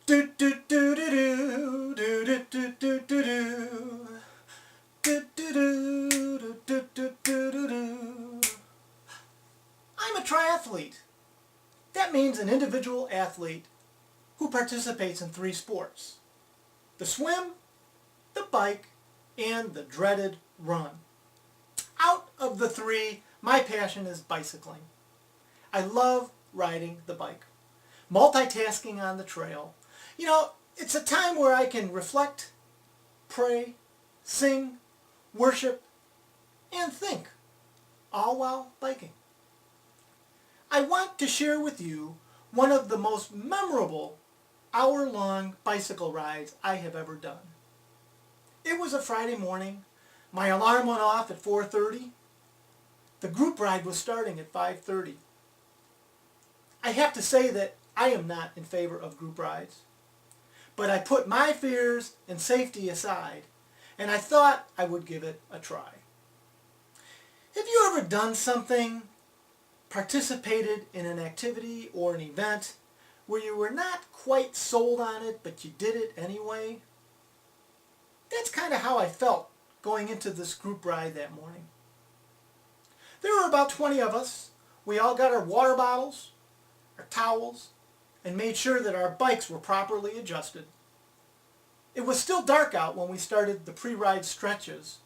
Do do do do do do do do do do do do do do do. I'm a triathlete. That means an individual athlete who participates in 3 sports: the swim, the bike, and the dreaded run. Out of the 3, my passion is bicycling. I love riding the bike, multitasking on the trail. You know, it's a time where I can reflect, pray, sing, worship, and think, all while biking. I want to share with you one of the most memorable hour-long bicycle rides I have ever done. It was a Friday morning. My alarm went off at 4:30. The group ride was starting at 5:30. I have to say that I am not in favor of group rides, but I put my fears and safety aside, and I thought I would give it a try. Have you ever done something, participated in an activity or an event where you were not quite sold on it, but you did it anyway? That's kind of how I felt going into this group ride that morning. There were about 20 of us. We all got our water bottles, our towels, and made sure that our bikes were properly adjusted. It was still dark out when we started the pre-ride stretches.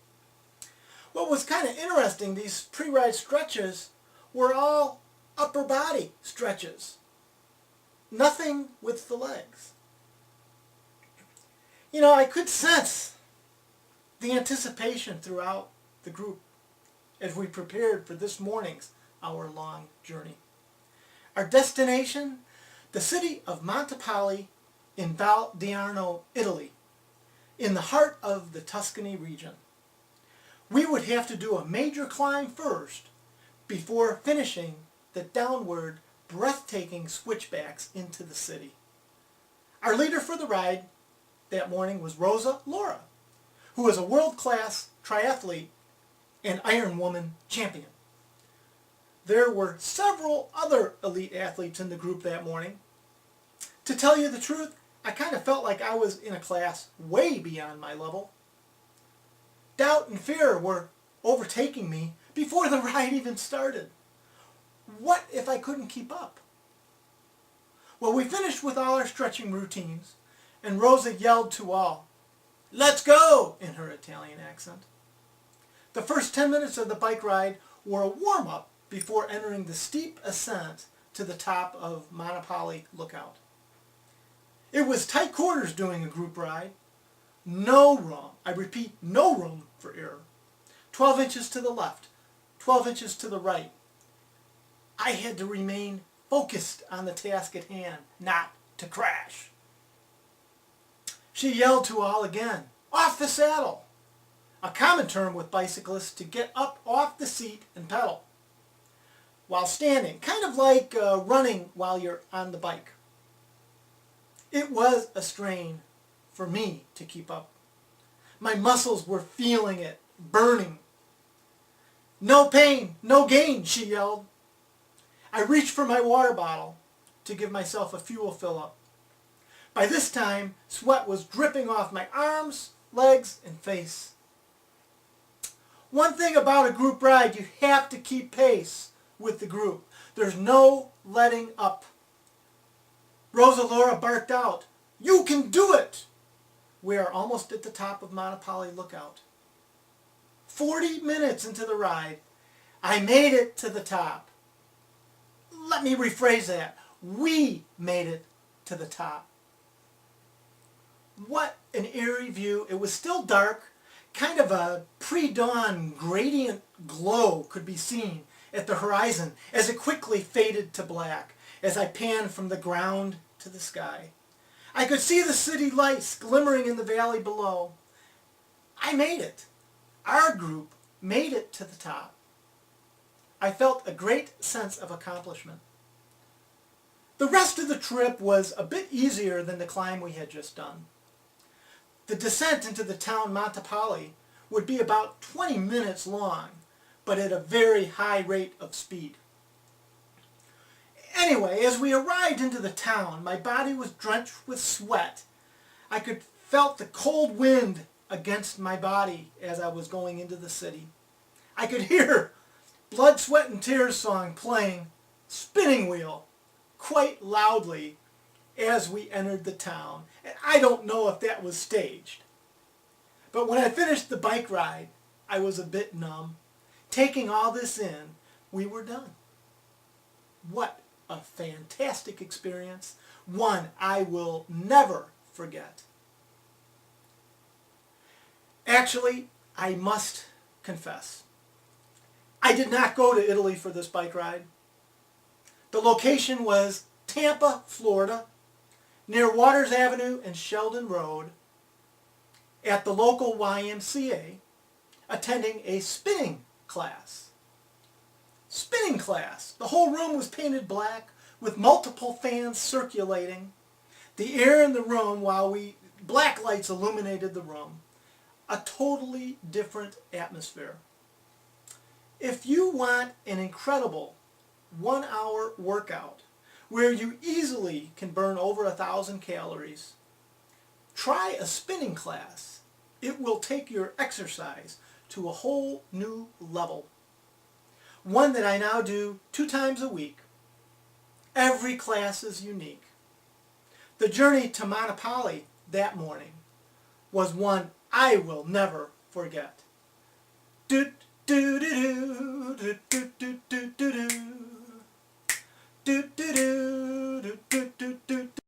What was kind of interesting, these pre-ride stretches were all upper body stretches. Nothing with the legs. You know, I could sense the anticipation throughout the group as we prepared for this morning's hour-long journey. Our destination, the city of Montepalli in Val d'Arno, Italy, in the heart of the Tuscany region. We would have to do a major climb first before finishing the downward, breathtaking switchbacks into the city. Our leader for the ride that morning was Rosa Laura, who is a world-class triathlete and Iron Woman champion. There were several other elite athletes in the group that morning. To tell you the truth, I kind of felt like I was in a class way beyond my level. Doubt and fear were overtaking me before the ride even started. What if I couldn't keep up? Well, we finished with all our stretching routines, and Rosa yelled to all, "Let's go!" in her Italian accent. The first 10 minutes of the bike ride were a warm-up before entering the steep ascent to the top of Montepalli Lookout. It was tight quarters doing a group ride. No room, I repeat, no room for error. 12 inches to the left, 12 inches to the right. I had to remain focused on the task at hand, not to crash. She yelled to all again, "Off the saddle!" a common term with bicyclists to get up off the seat and pedal while standing, kind of like running while you're on the bike. It was a strain for me to keep up. My muscles were feeling it, burning. "No pain, no gain," she yelled. I reached for my water bottle to give myself a fuel fill-up. By this time, sweat was dripping off my arms, legs, and face. One thing about a group ride, you have to keep pace with the group. There's no letting up. Rosa Laura barked out, "You can do it!" We are almost at the top of Montepalli Lookout. 40 minutes into the ride, I made it to the top. Let me rephrase that. We made it to the top. What an eerie view. It was still dark. Kind of a pre-dawn gradient glow could be seen at the horizon as it quickly faded to black as I panned from the ground to the sky. I could see the city lights glimmering in the valley below. I made it. Our group made it to the top. I felt a great sense of accomplishment. The rest of the trip was a bit easier than the climb we had just done. The descent into the town Montepalli would be about 20 minutes long, but at a very high rate of speed. Anyway, as we arrived into the town, my body was drenched with sweat. I could felt the cold wind against my body as I was going into the city. I could hear Blood, Sweat, and Tears song playing Spinning Wheel quite loudly as we entered the town. And I don't know if that was staged. But when I finished the bike ride, I was a bit numb. Taking all this in, we were done. What a fantastic experience. One I will never forget. Actually, I must confess, I did not go to Italy for this bike ride. The location was Tampa, Florida, near Waters Avenue and Sheldon Road, at the local YMCA, attending a spinning class. Spinning class. The whole room was painted black with multiple fans circulating. The air in the room, black lights illuminated the room. A totally different atmosphere. If you want an incredible 1-hour workout where you easily can burn over 1,000 calories, try a spinning class. It will take your exercise to a whole new level. One that I now do 2 times a week. Every class is unique. The journey to Monopoli that morning was one I will never forget. Do do do do do do do do do do do do do do do.